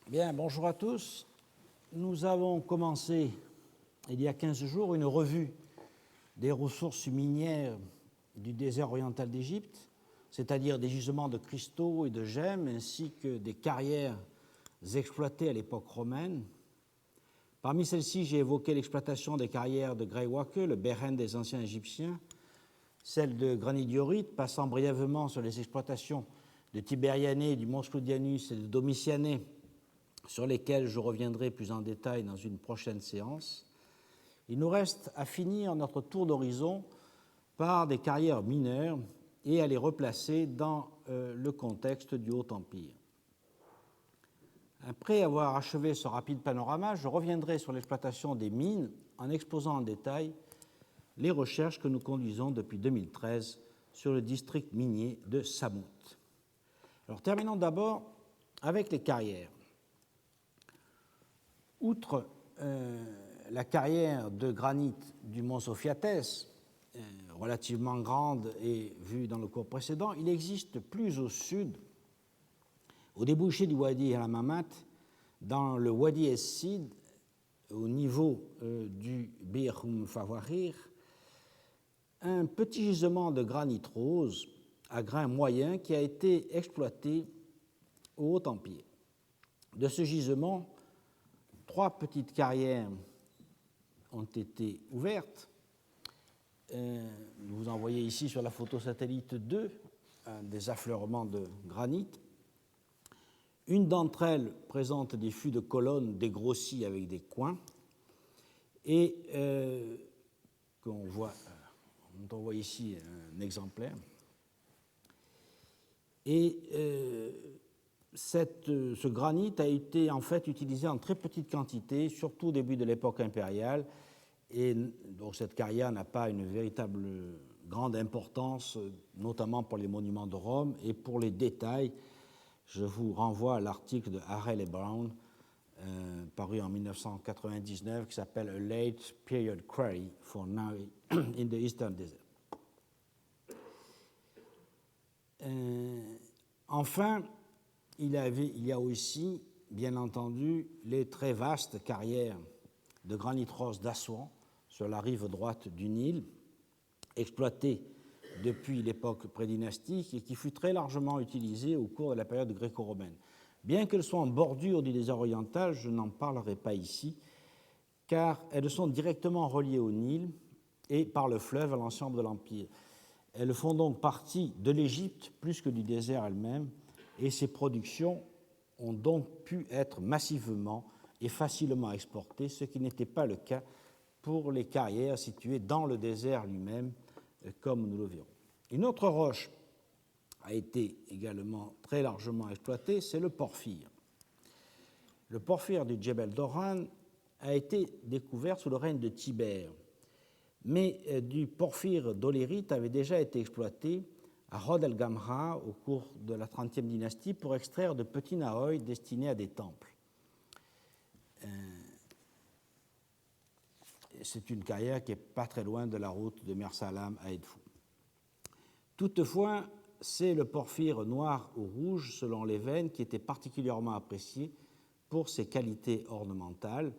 Bien, bonjour à tous. Nous avons commencé, il y a 15 jours, une revue des ressources minières du désert oriental d'Égypte, c'est-à-dire des gisements de cristaux et de gemmes, ainsi que des carrières exploitées à l'époque romaine. Parmi celles-ci, j'ai évoqué l'exploitation des carrières de Greywakke, le Beren des anciens Égyptiens, celle de granit-diorite, passant brièvement sur les exploitations de Tibérianée, du Mont Scloudianus et de Domitianée, sur lesquelles je reviendrai plus en détail dans une prochaine séance. Il nous reste à finir notre tour d'horizon par des carrières mineures et à les replacer dans le contexte du Haut-Empire. Après avoir achevé ce rapide panorama, je reviendrai sur l'exploitation des mines en exposant en détail les recherches que nous conduisons depuis 2013 sur le district minier de Samout. Alors, terminons d'abord avec les carrières. Outre la carrière de granit du mont Sophiatès, relativement grande et vue dans le cours précédent, il existe plus au sud, au débouché du Wadi el-Hammamat, dans le Wadi es-Sid, au niveau du Bir Fawarir, un petit gisement de granit rose à grains moyens qui a été exploité au Haut-Empire. De ce gisement, 3 petites carrières ont été ouvertes. Vous en voyez ici sur la photo satellite 2, des affleurements de granit. Une d'entre elles présente des fûts de colonnes dégrossis avec des coins et dont on voit ici un exemplaire. Et ce granit a été en fait utilisé en très petite quantité, surtout au début de l'époque impériale, et donc cette carrière n'a pas une véritable grande importance, notamment pour les monuments de Rome, et pour les détails, je vous renvoie à l'article de Harrell et Brown, paru en 1999, qui s'appelle « A Late Period Quarry for Naui in the Eastern Desert ». Enfin, il y a aussi, bien entendu, les très vastes carrières de granit rose d'Assouan sur la rive droite du Nil, exploitées depuis l'époque prédynastique et qui fut très largement utilisée au cours de la période gréco-romaine. Bien qu'elles soient en bordure du désert oriental, je n'en parlerai pas ici, car elles sont directement reliées au Nil et par le fleuve à l'ensemble de l'Empire. Elles font donc partie de l'Égypte plus que du désert elle-même, et ces productions ont donc pu être massivement et facilement exportées, ce qui n'était pas le cas pour les carrières situées dans le désert lui-même, comme nous le verrons. Une autre roche a été également très largement exploitée, c'est le porphyre. Le porphyre du Djebel Doran a été découvert sous le règne de Tibère, mais du porphyre dolérite avait déjà été exploité à Rod el-Gamra au cours de la 30e dynastie pour extraire de petits naoïs destinés à des temples. C'est une carrière qui n'est pas très loin de la route de Mersalam à Edfou. Toutefois, c'est le porphyre noir ou rouge, selon les veines, qui était particulièrement apprécié pour ses qualités ornementales,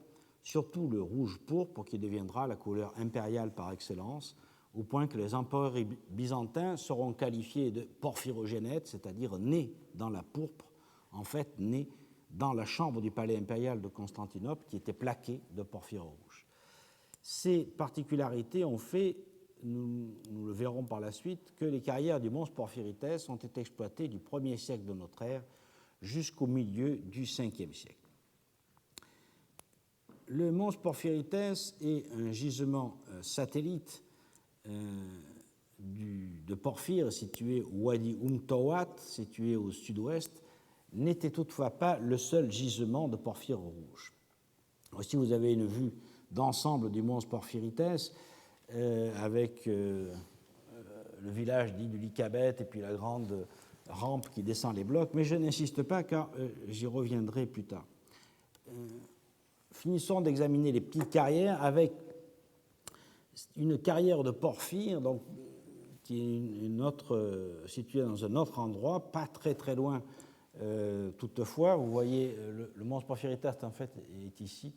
surtout le rouge pourpre qui deviendra la couleur impériale par excellence, au point que les empereurs byzantins seront qualifiés de porphyrogénètes, c'est-à-dire nés dans la pourpre, en fait nés dans la chambre du palais impérial de Constantinople qui était plaquée de porphyre rouge. Ces particularités ont fait, nous le verrons par la suite, que les carrières du Mons Porphyrites ont été exploitées du 1er siècle de notre ère jusqu'au milieu du 5e siècle. Le Mons Porphyrites est un gisement satellite de porphyre situé au Wadi Tawat, situé au sud-ouest, n'était toutefois pas le seul gisement de porphyre rouge. Aussi, vous avez une vue d'ensemble du Mons Porphyrites avec le village dit du Lycabet et puis la grande rampe qui descend les blocs, mais je n'insiste pas car j'y reviendrai plus tard. Finissons d'examiner les petites carrières avec une carrière de porphyre, donc, qui est située dans un autre endroit, pas très très loin Toutefois, vous voyez, le mons porphyritas, en fait, est ici,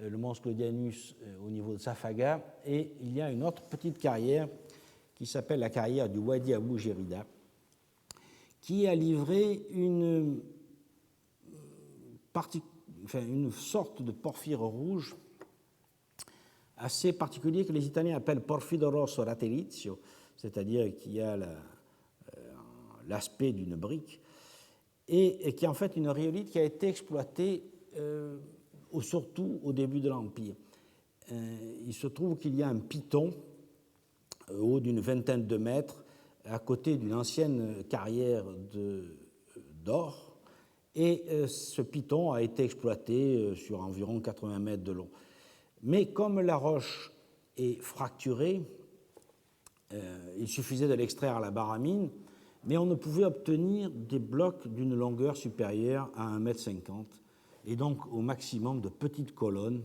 le mons claudianus au niveau de Safaga, et il y a une autre petite carrière qui s'appelle la carrière du Wadi Abou Gerida, qui a livré une sorte de porphyre rouge assez particulier que les Italiens appellent porfido rosso laterizio, c'est-à-dire qui a l'aspect d'une brique, et qui est en fait une rhyolite qui a été exploitée surtout au début de l'Empire. Il se trouve qu'il y a un piton haut d'une vingtaine de mètres à côté d'une ancienne carrière d'or, et ce piton a été exploité sur environ 80 mètres de long. Mais comme la roche est fracturée, il suffisait de l'extraire à la baramine, mais on ne pouvait obtenir des blocs d'une longueur supérieure à 1,50 m, et donc au maximum de petites colonnes,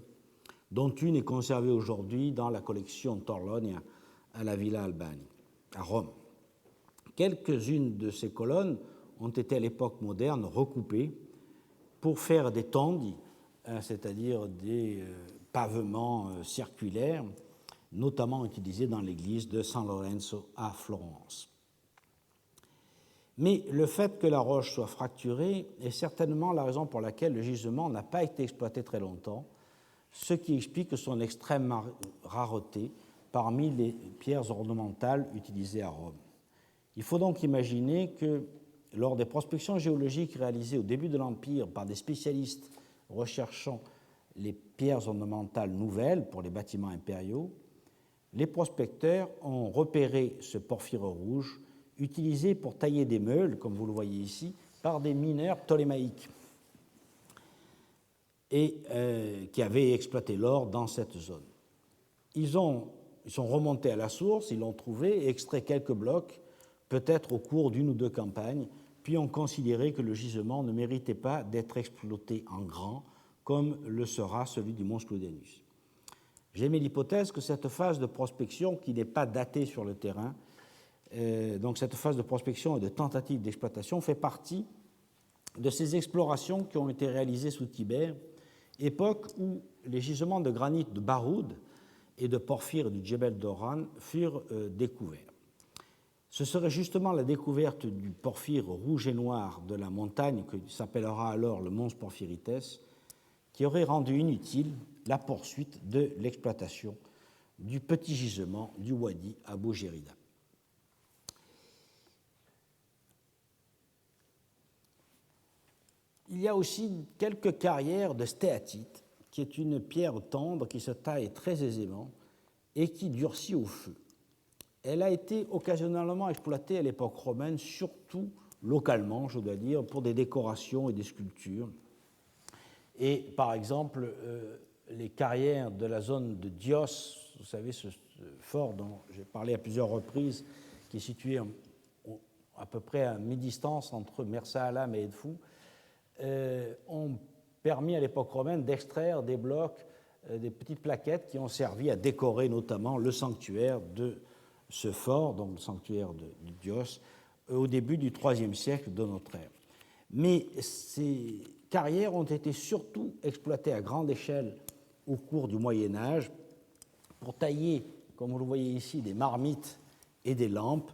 dont une est conservée aujourd'hui dans la collection Torlonia à la Villa Albani, à Rome. Quelques-unes de ces colonnes ont été à l'époque moderne recoupées pour faire des tondi, c'est-à-dire des pavements circulaires, notamment utilisés dans l'église de San Lorenzo à Florence. Mais le fait que la roche soit fracturée est certainement la raison pour laquelle le gisement n'a pas été exploité très longtemps, ce qui explique son extrême rareté parmi les pierres ornementales utilisées à Rome. Il faut donc imaginer que lors des prospections géologiques réalisées au début de l'Empire par des spécialistes recherchant les pierres ornementales nouvelles pour les bâtiments impériaux, les prospecteurs ont repéré ce porphyre rouge utilisé pour tailler des meules, comme vous le voyez ici, par des mineurs ptolémaïques et qui avaient exploité l'or dans cette zone. Ils sont remontés à la source, ils l'ont trouvé et extrait quelques blocs, peut-être au cours d'une ou deux campagnes, puis ont considéré que le gisement ne méritait pas d'être exploité en grand, comme le sera celui du mons Claudianus. J'ai mis l'hypothèse que cette phase de prospection, qui n'est pas datée sur le terrain, donc cette phase de prospection et de tentative d'exploitation fait partie de ces explorations qui ont été réalisées sous Tibère, époque où les gisements de granit de Baroud et de porphyre du Djebel Doran furent découverts. Ce serait justement la découverte du porphyre rouge et noir de la montagne, qui s'appellera alors le mons Porphyrites, qui aurait rendu inutile la poursuite de l'exploitation du petit gisement du Wadi Abou Gerida. Il y a aussi quelques carrières de stéatite, qui est une pierre tendre qui se taille très aisément et qui durcit au feu. Elle a été occasionnellement exploitée à l'époque romaine, surtout localement, je dois dire, pour des décorations et des sculptures. Et par exemple, les carrières de la zone de Dios, vous savez, ce fort dont j'ai parlé à plusieurs reprises, qui est situé à peu près à mi-distance entre Mersa Alam et Edfou, ont permis à l'époque romaine d'extraire des blocs, des petites plaquettes qui ont servi à décorer notamment le sanctuaire de ce fort, donc le sanctuaire de Dios, au début du IIIe siècle de notre ère. Mais ces carrières ont été surtout exploitées à grande échelle au cours du Moyen Âge pour tailler, comme vous le voyez ici, des marmites et des lampes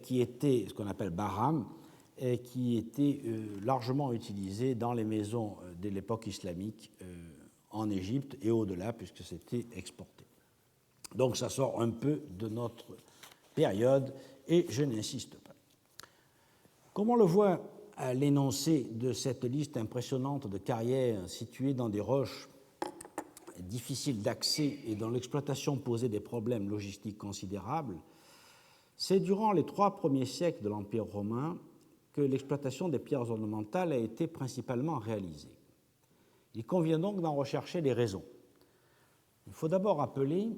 qui étaient ce qu'on appelle baram, qui étaient largement utilisées dans les maisons de l'époque islamique en Égypte et au-delà, puisque c'était exporté. Donc ça sort un peu de notre période et je n'insiste pas. Comme on le voit à l'énoncé de cette liste impressionnante de carrières situées dans des roches difficiles d'accès et dont l'exploitation posait des problèmes logistiques considérables, c'est durant les 3 premiers siècles de l'Empire romain que l'exploitation des pierres ornementales a été principalement réalisée. Il convient donc d'en rechercher les raisons. Il faut d'abord rappeler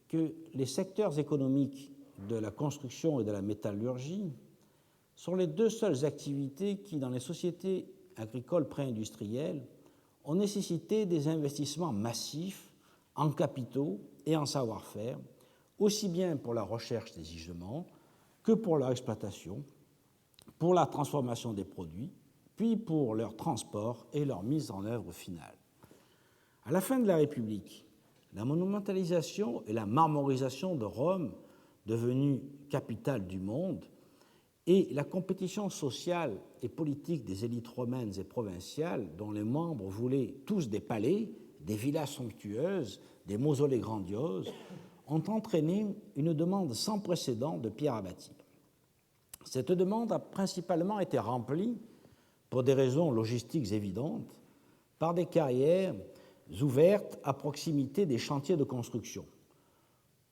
que les secteurs économiques de la construction et de la métallurgie sont les 2 seules activités qui, dans les sociétés agricoles pré-industrielles, ont nécessité des investissements massifs en capitaux et en savoir-faire, aussi bien pour la recherche des gisements que pour leur exploitation, pour la transformation des produits, puis pour leur transport et leur mise en œuvre finale. À la fin de la République, la monumentalisation et la marmorisation de Rome, devenue capitale du monde, et la compétition sociale et politique des élites romaines et provinciales, dont les membres voulaient tous des palais, des villas somptueuses, des mausolées grandioses, ont entraîné une demande sans précédent de pierres à bâtir. Cette demande a principalement été remplie, pour des raisons logistiques évidentes, par des carrières ouvertes à proximité des chantiers de construction,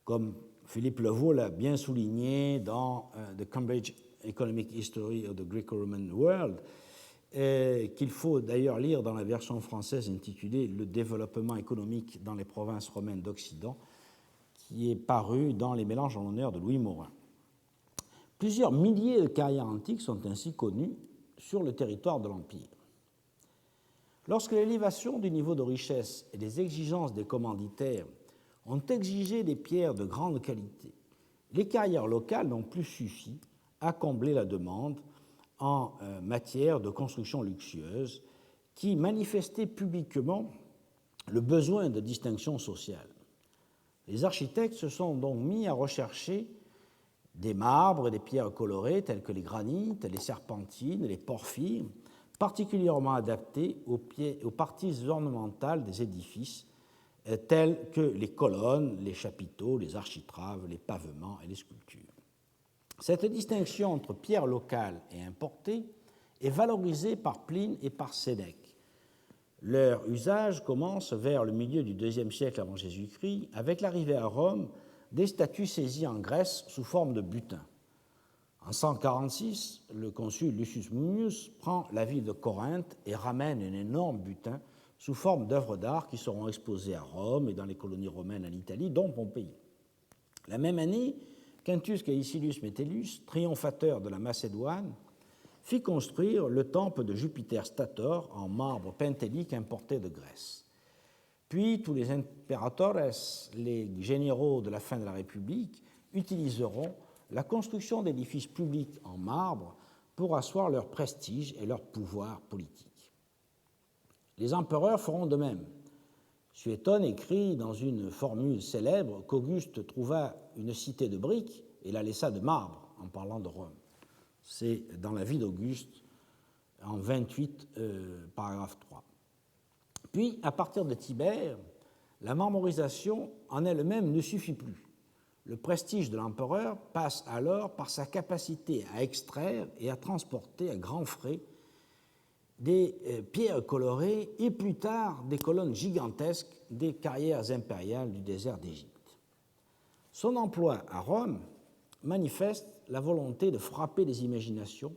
comme Philippe Levaux l'a bien souligné dans The Cambridge Economic History of the Greco-Roman World, qu'il faut d'ailleurs lire dans la version française intitulée « Le développement économique dans les provinces romaines d'Occident », qui est paru dans les mélanges en l'honneur de Louis Morin. Plusieurs milliers de carrières antiques sont ainsi connues sur le territoire de l'Empire. Lorsque l'élévation du niveau de richesse et les exigences des commanditaires ont exigé des pierres de grande qualité, les carrières locales n'ont plus suffi à combler la demande en matière de construction luxueuse qui manifestait publiquement le besoin de distinction sociale. Les architectes se sont donc mis à rechercher des marbres et des pierres colorées telles que les granites, les serpentines, les porphyres, particulièrement adaptés aux parties ornementales des édifices telles que les colonnes, les chapiteaux, les architraves, les pavements et les sculptures. Cette distinction entre pierres locales et importées est valorisée par Pline et par Sénèque. Leur usage commence vers le milieu du IIe siècle avant Jésus-Christ avec l'arrivée à Rome des statues saisies en Grèce sous forme de butin. En 146, le consul Lucius Mummius prend la ville de Corinthe et ramène un énorme butin sous forme d'œuvres d'art qui seront exposées à Rome et dans les colonies romaines en Italie, dont Pompéi. La même année, Quintus Caecilius Metellus, triomphateur de la Macédoine, fit construire le temple de Jupiter Stator en marbre pentélique importé de Grèce. Puis tous les impératores, les généraux de la fin de la République, utiliseront la construction d'édifices publics en marbre pour asseoir leur prestige et leur pouvoir politique. Les empereurs feront de même. Suétone écrit dans une formule célèbre qu'Auguste trouva une cité de briques et la laissa de marbre en parlant de Rome. C'est dans la vie d'Auguste en 28, paragraphe 3. Puis, à partir de Tibère, la marmorisation en elle-même ne suffit plus. Le prestige de l'empereur passe alors par sa capacité à extraire et à transporter à grands frais des pierres colorées et plus tard des colonnes gigantesques des carrières impériales du désert d'Égypte. Son emploi à Rome manifeste la volonté de frapper les imaginations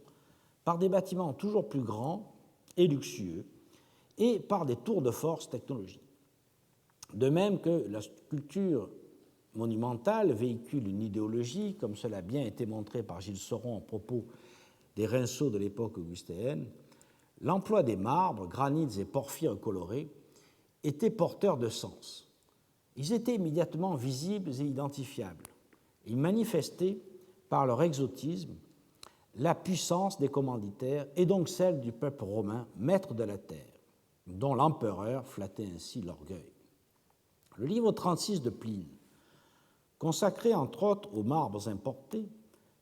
par des bâtiments toujours plus grands et luxueux et par des tours de force technologiques. De même que la sculpture monumentale véhicule une idéologie, comme cela a bien été montré par Gilles Sauron à propos des rinceaux de l'époque augustéenne, l'emploi des marbres, granites et porphyres colorés était porteur de sens. Ils étaient immédiatement visibles et identifiables. Ils manifestaient par leur exotisme la puissance des commanditaires et donc celle du peuple romain, maître de la terre, dont l'empereur flattait ainsi l'orgueil. Le livre 36 de Pline, consacré entre autres aux marbres importés,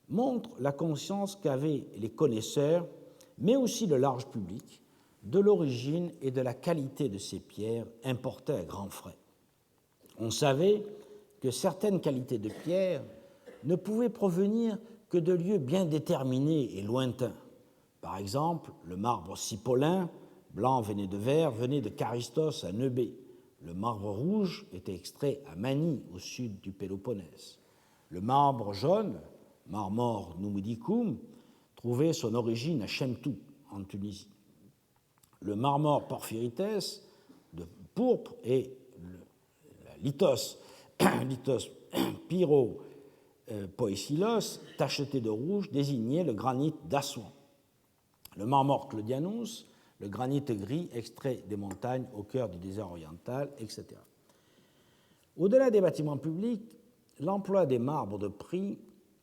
montre la conscience qu'avaient les connaisseurs, mais aussi le large public, de l'origine et de la qualité de ces pierres importées à grands frais. On savait que certaines qualités de pierres ne pouvaient provenir que de lieux bien déterminés et lointains. Par exemple, le marbre cipolin, blanc venait de vert, venait de Charistos à Neubée. Le marbre rouge était extrait à Mani, au sud du Péloponnèse. Le marbre jaune, marmor numidicum, trouvait son origine à Chemtou, en Tunisie. Le marmor porphyrites, de pourpre, et le lithos pyropoésilos, tacheté de rouge, désignait le granit d'Assouan. Le marmor claudianus, le granit gris extrait des montagnes au cœur du désert oriental, etc. Au-delà des bâtiments publics, l'emploi des marbres de prix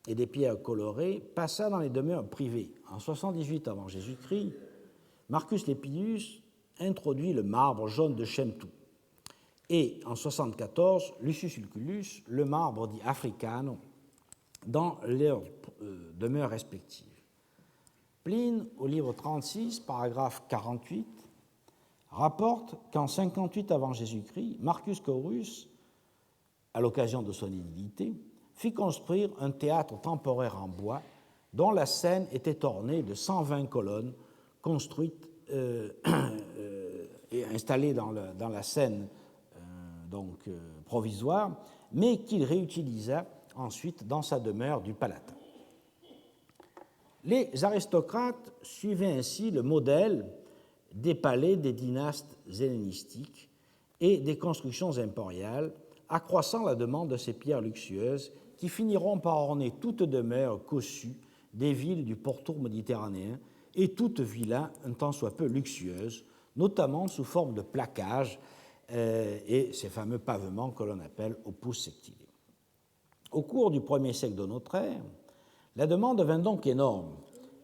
et des pierres colorées passa dans les demeures privées. En 78 avant Jésus-Christ, Marcus Lepidus introduit le marbre jaune de Chemtou. Et en 1974, Lucius Ulculus, le marbre dit africano, dans leurs demeures respectives. Pline, au livre 36, paragraphe 48, rapporte qu'en 58 avant Jésus-Christ, Marcus Caurus, à l'occasion de son édilité, fit construire un théâtre temporaire en bois dont la scène était ornée de 120 colonnes construites et installées dans la scène provisoire, mais qu'il réutilisa ensuite dans sa demeure du Palatin. Les aristocrates suivaient ainsi le modèle des palais des dynastes hellénistiques et des constructions impériales, accroissant la demande de ces pierres luxueuses qui finiront par orner toute demeure cossue des villes du pourtour méditerranéen et toute villa un tant soit peu luxueuse, notamment sous forme de plaquage et ces fameux pavements que l'on appelle opus sectile. Au cours du 1er siècle de notre ère, la demande devint donc énorme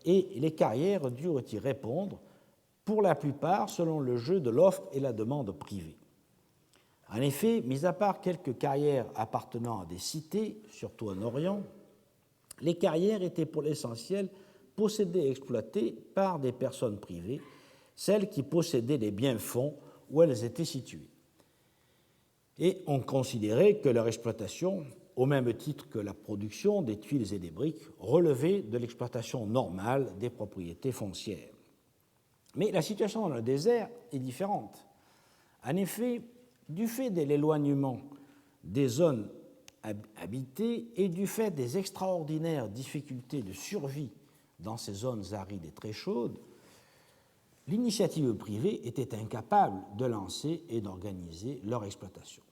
et les carrières durent y répondre, pour la plupart selon le jeu de l'offre et la demande privée. En effet, mis à part quelques carrières appartenant à des cités, surtout en Orient, les carrières étaient pour l'essentiel possédées et exploitées par des personnes privées, celles qui possédaient les biens-fonds où elles étaient situées. Et on considérait que leur exploitation, au même titre que la production des tuiles et des briques, relevait de l'exploitation normale des propriétés foncières. Mais la situation dans le désert est différente. En effet, du fait de l'éloignement des zones habitées et du fait des extraordinaires difficultés de survie dans ces zones arides et très chaudes, l'initiative privée était incapable de lancer et d'organiser leur exploitation.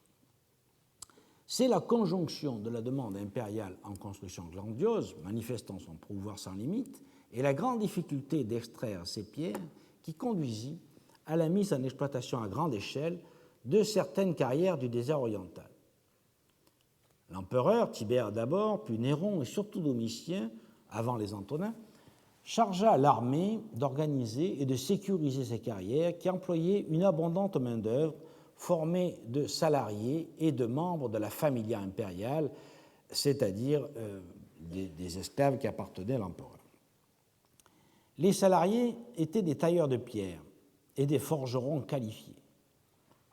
C'est la conjonction de la demande impériale en construction grandiose, manifestant son pouvoir sans limite, et la grande difficulté d'extraire ces pierres qui conduisit à la mise en exploitation à grande échelle de certaines carrières du désert oriental. L'empereur, Tibère d'abord, puis Néron et surtout Domitien, avant les Antonins, chargea l'armée d'organiser et de sécuriser ces carrières qui employaient une abondante main-d'œuvre formée de salariés et de membres de la familia impériale, c'est-à-dire des esclaves qui appartenaient à l'empereur. Les salariés étaient des tailleurs de pierre et des forgerons qualifiés.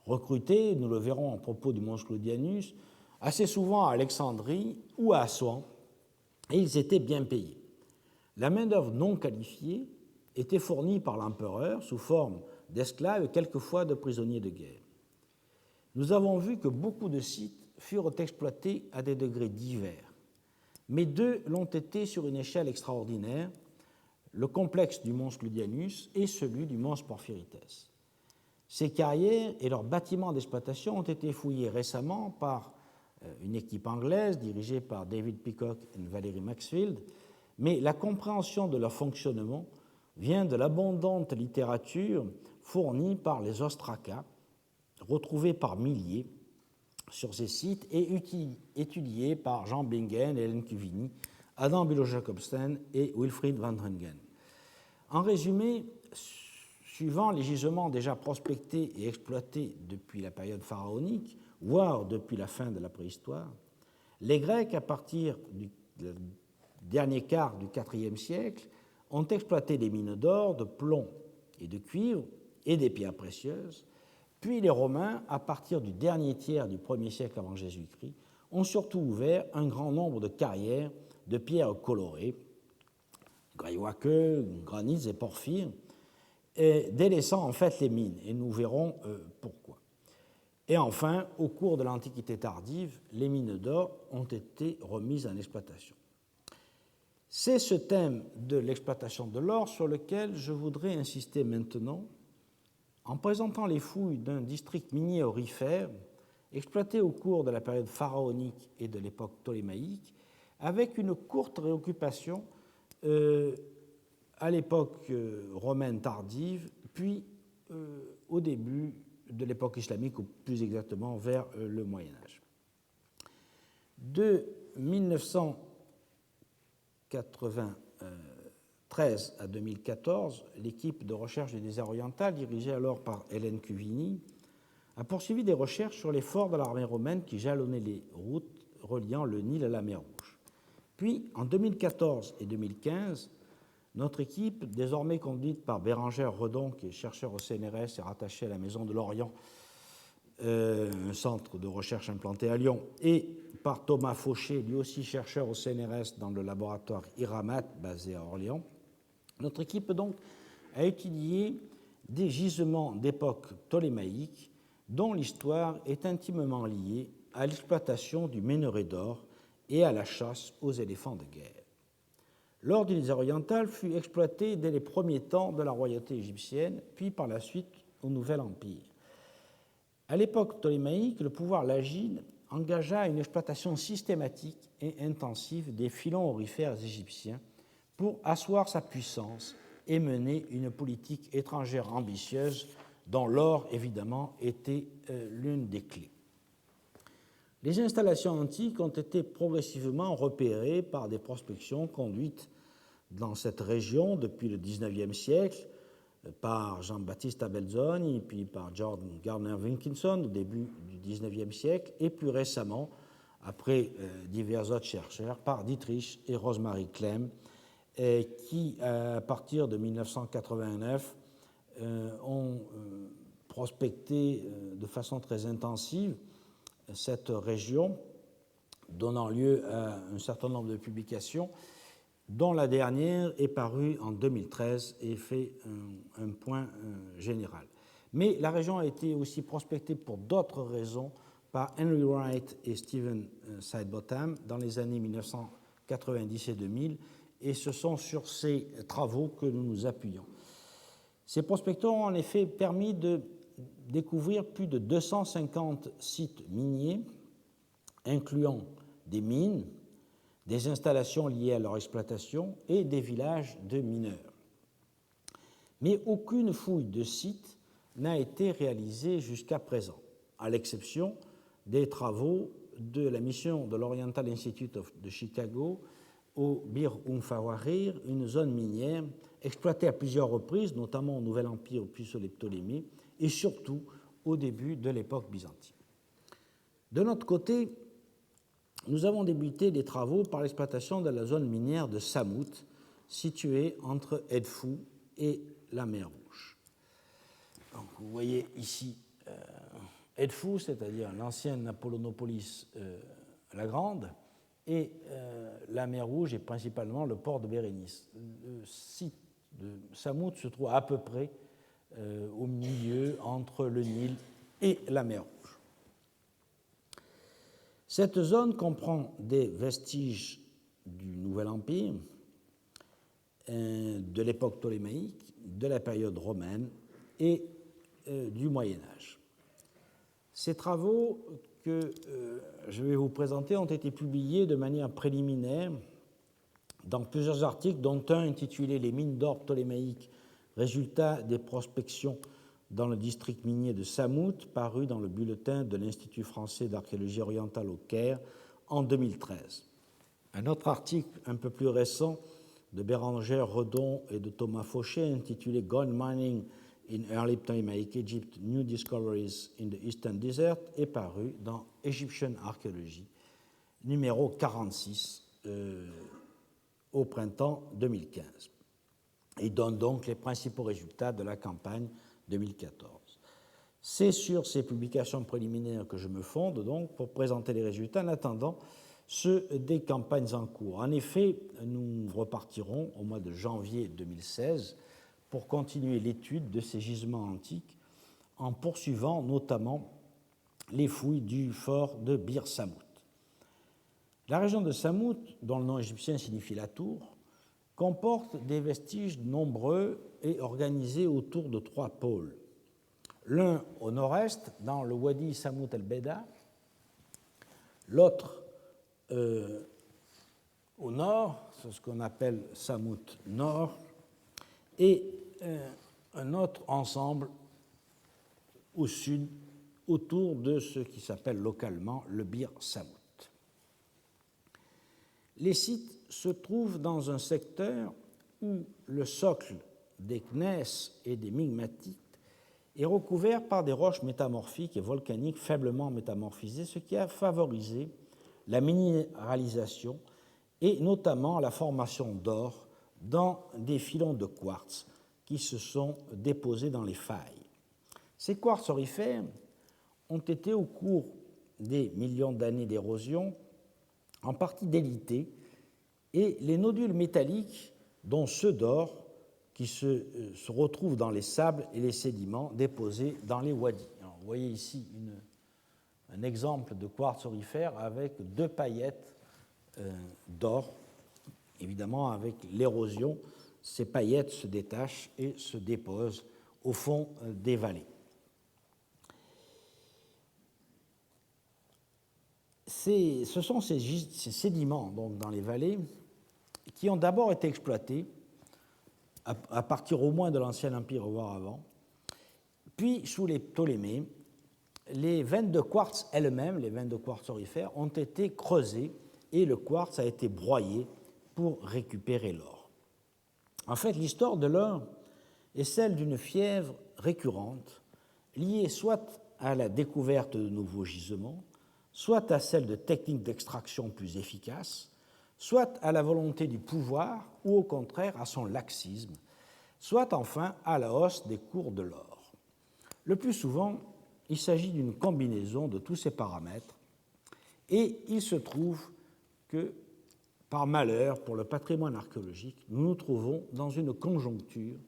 Recrutés, nous le verrons à propos du mons Claudianus, assez souvent à Alexandrie ou à Assouan, et ils étaient bien payés. La main-d'œuvre non qualifiée était fournie par l'empereur sous forme d'esclaves et quelquefois de prisonniers de guerre. Nous avons vu que beaucoup de sites furent exploités à des degrés divers, mais deux l'ont été sur une échelle extraordinaire, le complexe du mons Claudianus et celui du mons Porphyrites. Ces carrières et leurs bâtiments d'exploitation ont été fouillés récemment par une équipe anglaise dirigée par David Peacock et Valerie Maxfield, mais la compréhension de leur fonctionnement vient de l'abondante littérature fournie par les ostracas, retrouvés par milliers sur ces sites et étudiés par Jean Bingen, Hélène Cuvigny, Adam Bülow-Jacobsen et Wilfried van Dringen. En résumé, suivant les gisements déjà prospectés et exploités depuis la période pharaonique, voire depuis la fin de la préhistoire, les Grecs, à partir du dernier quart du IVe siècle, ont exploité des mines d'or, de plomb et de cuivre et des pierres précieuses, puis les Romains, à partir du dernier tiers du 1er siècle avant Jésus-Christ, ont surtout ouvert un grand nombre de carrières de pierres colorées, graiwacke, granits et porphyres, délaissant en fait les mines, et nous verrons pourquoi. Et enfin, au cours de l'Antiquité tardive, les mines d'or ont été remises en exploitation. C'est ce thème de l'exploitation de l'or sur lequel je voudrais insister maintenant en présentant les fouilles d'un district minier aurifère exploité au cours de la période pharaonique et de l'époque ptolémaïque, avec une courte réoccupation à l'époque romaine tardive, puis au début de l'époque islamique, ou plus exactement vers le Moyen Âge. De 1983 2013 à 2014, l'équipe de recherche du désert oriental, dirigée alors par Hélène Cuvini, a poursuivi des recherches sur les forts de l'armée romaine qui jalonnaient les routes reliant le Nil à la mer Rouge. Puis, en 2014 et 2015, notre équipe, désormais conduite par Bérengère Redon, qui est chercheur au CNRS et rattaché à la Maison de l'Orient, un centre de recherche implanté à Lyon, et par Thomas Fauché, lui aussi chercheur au CNRS dans le laboratoire IRAMAT basé à Orléans. Notre équipe, donc, a étudié des gisements d'époque ptolémaïque dont l'histoire est intimement liée à l'exploitation du minerai d'or et à la chasse aux éléphants de guerre. L'or du désert oriental fut exploité dès les premiers temps de la royauté égyptienne, puis par la suite au Nouvel Empire. À l'époque ptolémaïque, le pouvoir lagide engagea une exploitation systématique et intensive des filons aurifères égyptiens pour asseoir sa puissance et mener une politique étrangère ambitieuse dont l'or, évidemment, était l'une des clés. Les installations antiques ont été progressivement repérées par des prospections conduites dans cette région depuis le XIXe siècle, par Jean-Battista Belzoni, puis par John Gardner Wilkinson au début du XIXe siècle, et plus récemment, après divers autres chercheurs, par Dietrich et Rosemary Clem, qui, à partir de 1989, ont prospecté de façon très intensive cette région, donnant lieu à un certain nombre de publications, dont la dernière est parue en 2013 et fait un point général. Mais la région a été aussi prospectée pour d'autres raisons par Henry Wright et Stephen Sidebottom dans les années 1990 et 2000, et ce sont sur ces travaux que nous nous appuyons. Ces prospections ont en effet permis de découvrir plus de 250 sites miniers, incluant des mines, des installations liées à leur exploitation et des villages de mineurs. Mais aucune fouille de site n'a été réalisée jusqu'à présent, à l'exception des travaux de la mission de l'Oriental Institute de Chicago au Bir Fawarir, une zone minière exploitée à plusieurs reprises, notamment au Nouvel Empire puis sous les Ptolémées, et surtout au début de l'époque byzantine. De notre côté, nous avons débuté des travaux par l'exploitation de la zone minière de Samout, située entre Edfou et la mer Rouge. Donc, vous voyez ici Edfou, c'est-à-dire l'ancienne Apollonopolis la Grande, et la mer Rouge est principalement le port de Bérénice. Le site de Samout se trouve à peu près au milieu entre le Nil et la mer Rouge. Cette zone comprend des vestiges du Nouvel Empire, de l'époque ptolémaïque, de la période romaine et du Moyen Âge. Ces travaux que je vais vous présenter ont été publiés de manière préliminaire dans plusieurs articles, dont un intitulé « Les mines d'or ptolémaïques, résultats des prospections dans le district minier de Samout », paru dans le bulletin de l'Institut français d'archéologie orientale au Caire en 2013. Un autre article un peu plus récent de Bérengère Redon et de Thomas Fauché, intitulé « Gold Mining in Early Ptolemaic Egypt, New Discoveries in the Eastern Desert », est paru dans Egyptian Archaeology, numéro 46, au printemps 2015, et donne donc les principaux résultats de la campagne 2014. C'est sur ces publications préliminaires que je me fonde donc pour présenter les résultats en attendant ceux des campagnes en cours. En effet, nous repartirons au mois de janvier 2016 pour continuer l'étude de ces gisements antiques en poursuivant notamment les fouilles du fort de Bir Samout. La région de Samout, dont le nom égyptien signifie la tour, comporte des vestiges nombreux et organisés autour de trois pôles. L'un au nord-est, dans le Wadi Samout el-Beda, l'autre au nord, c'est ce qu'on appelle Samout Nord, et un autre ensemble au sud, autour de ce qui s'appelle localement le Bir Samout. Les sites se trouvent dans un secteur où le socle des gneiss et des migmatites est recouvert par des roches métamorphiques et volcaniques faiblement métamorphisées, ce qui a favorisé la minéralisation et notamment la formation d'or dans des filons de quartz qui se sont déposés dans les failles. Ces quartz aurifères ont été, au cours des millions d'années d'érosion, en partie délités, et les nodules métalliques, dont ceux d'or, qui se retrouvent dans les sables et les sédiments déposés dans les wadis. Alors, vous voyez ici un exemple de quartz aurifère avec deux paillettes d'or. Évidemment, avec l'érosion, ces paillettes se détachent et se déposent au fond des vallées. Ce sont ces sédiments donc, dans les vallées qui ont d'abord été exploités à partir au moins de l'Ancien Empire, voire avant. Puis, sous les Ptolémées, les veines de quartz elles-mêmes, les veines de quartz aurifères, ont été creusées et le quartz a été broyé pour récupérer l'or. En fait, l'histoire de l'or est celle d'une fièvre récurrente liée soit à la découverte de nouveaux gisements, soit à celle de techniques d'extraction plus efficaces, soit à la volonté du pouvoir ou au contraire à son laxisme, soit enfin à la hausse des cours de l'or. Le plus souvent, il s'agit d'une combinaison de tous ces paramètres et il se trouve que, par malheur pour le patrimoine archéologique, nous nous trouvons dans une conjoncture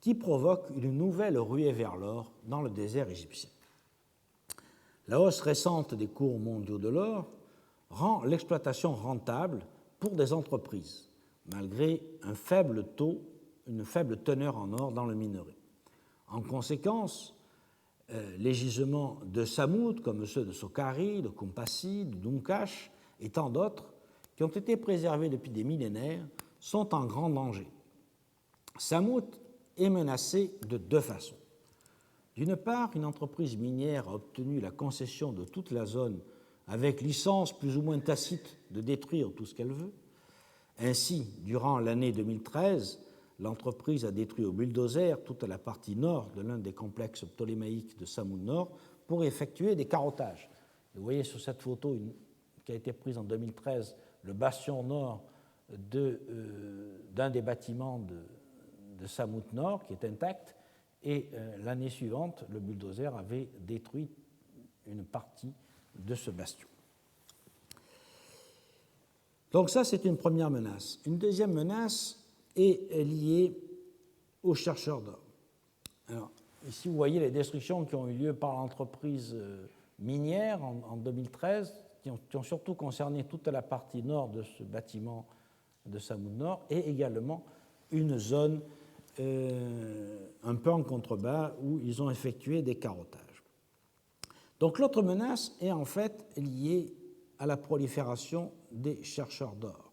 qui provoque une nouvelle ruée vers l'or dans le désert égyptien. La hausse récente des cours mondiaux de l'or rend l'exploitation rentable pour des entreprises, malgré une faible teneur en or dans le minerai. En conséquence, les gisements de Samoud, comme ceux de Sokhari, de Kumpassi, de Dunkash et tant d'autres, qui ont été préservés depuis des millénaires, sont en grand danger. Samoud est menacé de deux façons. D'une part, une entreprise minière a obtenu la concession de toute la zone avec licence plus ou moins tacite de détruire tout ce qu'elle veut. Ainsi, durant l'année 2013, l'entreprise a détruit au bulldozer toute la partie nord de l'un des complexes ptolémaïques de Samoud Nord pour effectuer des carottages. Vous voyez sur cette photo qui a été prise en 2013 le bastion nord d'un des bâtiments de Samoud Nord qui est intact. Et l'année suivante, le bulldozer avait détruit une partie de ce bastion. Donc ça, c'est une première menace. Une deuxième menace est liée aux chercheurs d'or. Alors, ici, vous voyez les destructions qui ont eu lieu par l'entreprise minière en 2013, qui ont surtout concerné toute la partie nord de ce bâtiment de Samoud Nord, et également une zone un peu en contrebas où ils ont effectué des carottages. Donc l'autre menace est en fait liée à la prolifération des chercheurs d'or.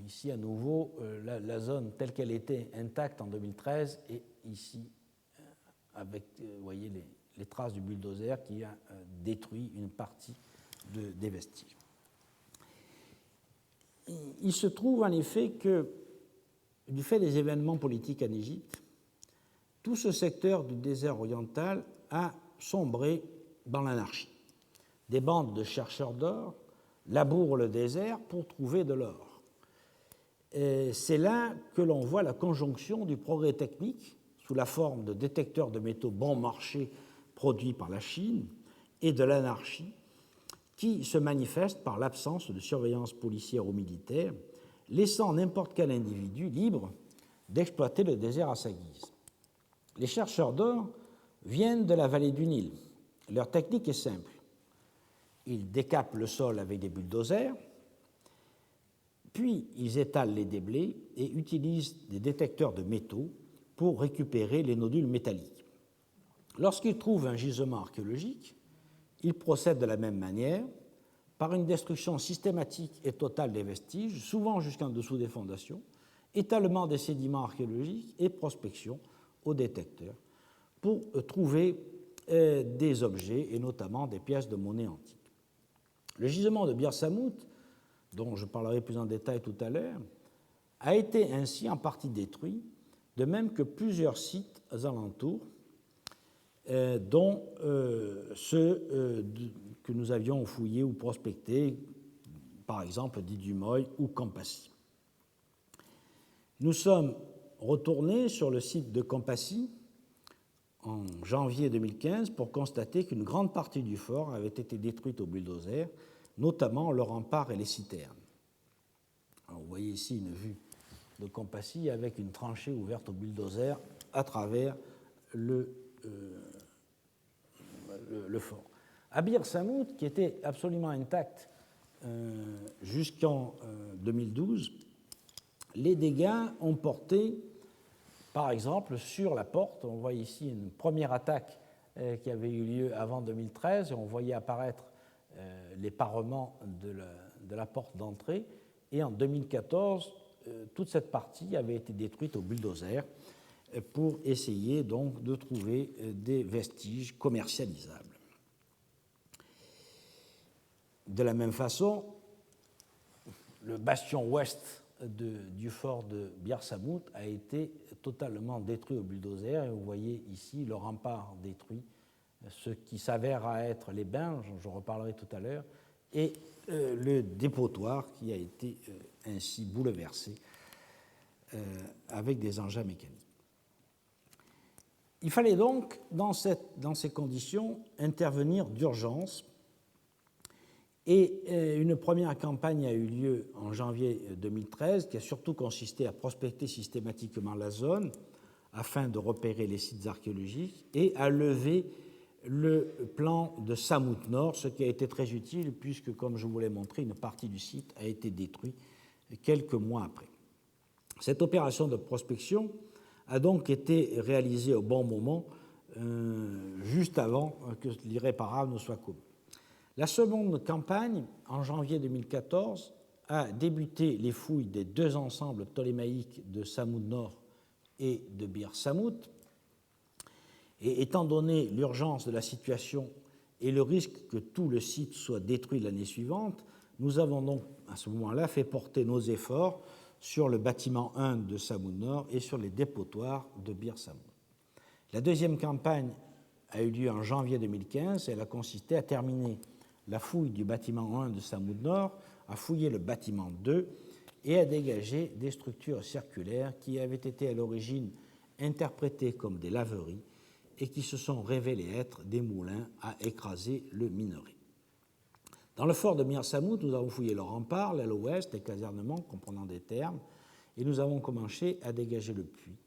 Ici à nouveau la zone telle qu'elle était intacte en 2013 et ici avec vous voyez les traces du bulldozer qui a détruit une partie des vestiges. Il se trouve en effet que du fait des événements politiques en Égypte, tout ce secteur du désert oriental a sombré dans l'anarchie. Des bandes de chercheurs d'or labourent le désert pour trouver de l'or. C'est là que l'on voit la conjonction du progrès technique sous la forme de détecteurs de métaux bon marché produits par la Chine et de l'anarchie qui se manifeste par l'absence de surveillance policière ou militaire, laissant n'importe quel individu libre d'exploiter le désert à sa guise. Les chercheurs d'or viennent de la vallée du Nil. Leur technique est simple. Ils décapent le sol avec des bulldozers, puis ils étalent les déblais et utilisent des détecteurs de métaux pour récupérer les nodules métalliques. Lorsqu'ils trouvent un gisement archéologique, ils procèdent de la même manière, par une destruction systématique et totale des vestiges, souvent jusqu'en dessous des fondations, étalement des sédiments archéologiques et prospection aux détecteurs pour trouver des objets et notamment des pièces de monnaie antiques. Le gisement de Bir Samout, dont je parlerai plus en détail tout à l'heure, a été ainsi en partie détruit, de même que plusieurs sites alentours, dont ceux que nous avions fouillés ou prospectés, par exemple Didumoy ou Campassi. Nous sommes retournés sur le site de Campassi en janvier 2015 pour constater qu'une grande partie du fort avait été détruite au bulldozer, notamment le rempart et les citernes. Alors, vous voyez ici une vue de Campassi avec une tranchée ouverte au bulldozer à travers le fort. À Bir Samout, qui était absolument intact jusqu'en 2012, les dégâts ont porté, par exemple, sur la porte. On voit ici une première attaque qui avait eu lieu avant 2013, et on voyait apparaître les parements de la porte d'entrée. Et en 2014, toute cette partie avait été détruite au bulldozer pour essayer donc de trouver des vestiges commercialisables. De la même façon, le bastion ouest du fort de Bir Samout a été totalement détruit au bulldozer, et vous voyez ici le rempart détruit, ce qui s'avère à être les bains, j'en reparlerai tout à l'heure, et le dépotoir qui a été ainsi bouleversé avec des engins mécaniques. Il fallait donc, dans ces conditions, intervenir d'urgence. Et une première campagne a eu lieu en janvier 2013, qui a surtout consisté à prospecter systématiquement la zone afin de repérer les sites archéologiques et à lever le plan de Samout Nord, ce qui a été très utile puisque, comme je vous l'ai montré, une partie du site a été détruite quelques mois après. Cette opération de prospection a donc été réalisée au bon moment, juste avant que l'irréparable ne soit commis. La seconde campagne, en janvier 2014, a débuté les fouilles des deux ensembles ptolémaïques de Samout Nord et de Bir Samout. Et étant donné l'urgence de la situation et le risque que tout le site soit détruit l'année suivante, nous avons donc à ce moment-là fait porter nos efforts sur le bâtiment 1 de Samout Nord et sur les dépotoirs de Bir Samout. La deuxième campagne a eu lieu en janvier 2015 et elle a consisté à terminer la fouille du bâtiment 1 de Samout Nord, à fouiller le bâtiment 2 et à dégager des structures circulaires qui avaient été à l'origine interprétées comme des laveries et qui se sont révélées être des moulins à écraser le minerai. Dans le fort de Bir Samout, nous avons fouillé le rempart, l'aile ouest, les casernements comprenant des thermes, et nous avons commencé à dégager le puits.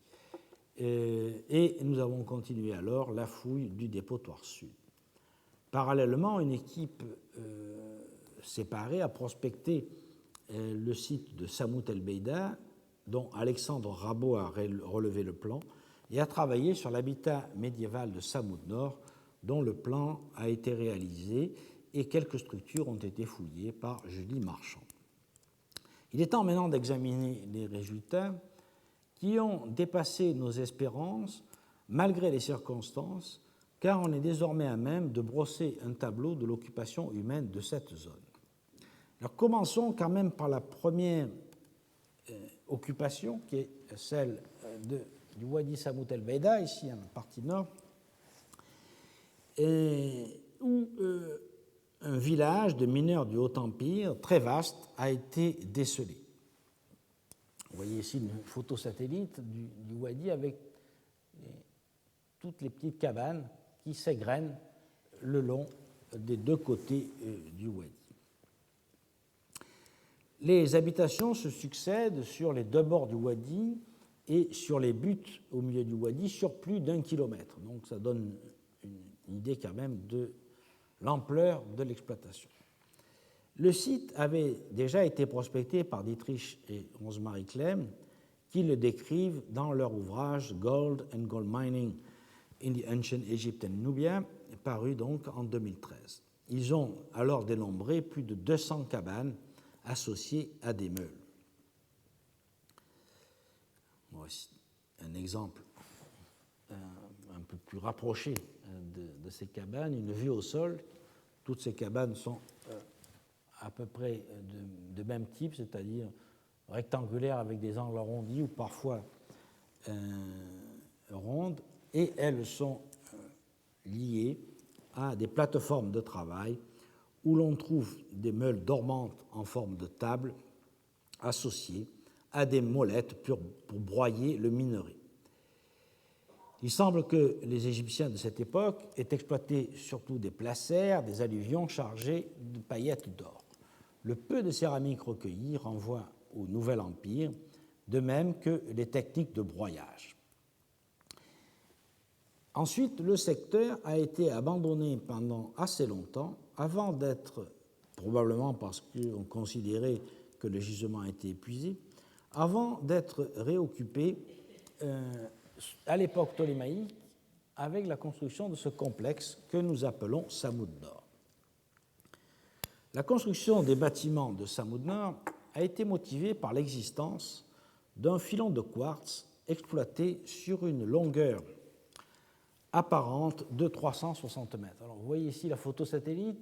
Et nous avons continué alors la fouille du dépotoir sud. Parallèlement, une équipe séparée a prospecté le site de Samout el-Beida, dont Alexandre Rabot a relevé le plan, et a travaillé sur l'habitat médiéval de Samout Nord, dont le plan a été réalisé, et quelques structures ont été fouillées par Julie Marchand. Il est temps maintenant d'examiner les résultats qui ont dépassé nos espérances, malgré les circonstances, car on est désormais à même de brosser un tableau de l'occupation humaine de cette zone. Alors commençons quand même par la première occupation, qui est celle du Wadi Samout el-Beida, ici en partie nord, où un village de mineurs du Haut-Empire, très vaste, a été décelé. Vous voyez ici une photo satellite du Wadi avec toutes les petites cabanes qui s'égrènent le long des deux côtés du Wadi. Les habitations se succèdent sur les deux bords du Wadi et sur les buttes au milieu du Wadi sur plus d'1 kilomètre. Donc ça donne une idée quand même de l'ampleur de l'exploitation. Le site avait déjà été prospecté par Dietrich et Rosemarie Clem, qui le décrivent dans leur ouvrage Gold and Gold Mining in the Ancient Egypt and Nubia, paru donc en 2013. Ils ont alors dénombré plus de 200 cabanes associées à des meules. Voici un exemple un peu plus rapproché de ces cabanes, une vue au sol. Toutes ces cabanes sont à peu près de même type, c'est-à-dire rectangulaires avec des angles arrondis ou parfois rondes, et elles sont liées à des plateformes de travail où l'on trouve des meules dormantes en forme de table associées à des molettes pour broyer le minerai. Il semble que les Égyptiens de cette époque aient exploité surtout des placers, des alluvions chargés de paillettes d'or. Le peu de céramique recueillie renvoie au Nouvel Empire, de même que les techniques de broyage. Ensuite, le secteur a été abandonné pendant assez longtemps avant d'être, probablement parce qu'on considérait que le gisement était épuisé, avant d'être réoccupé à l'époque ptolémaïque avec la construction de ce complexe que nous appelons Samoud-Nord. La construction des bâtiments de Samoud-Nord a été motivée par l'existence d'un filon de quartz exploité sur une longueur apparente de 360 mètres. Alors, vous voyez ici la photo satellite,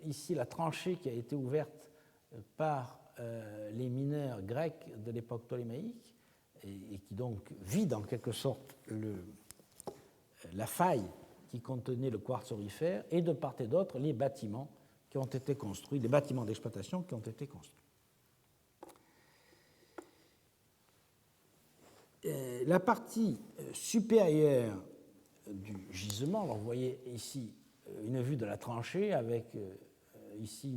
ici la tranchée qui a été ouverte par les mineurs grecs de l'époque ptolémaïque et qui donc vide en quelque sorte la faille qui contenait le quartz aurifère, et de part et d'autre les bâtiments qui ont été construits, les bâtiments d'exploitation qui ont été construits. La partie supérieure du gisement, alors vous voyez ici une vue de la tranchée avec ici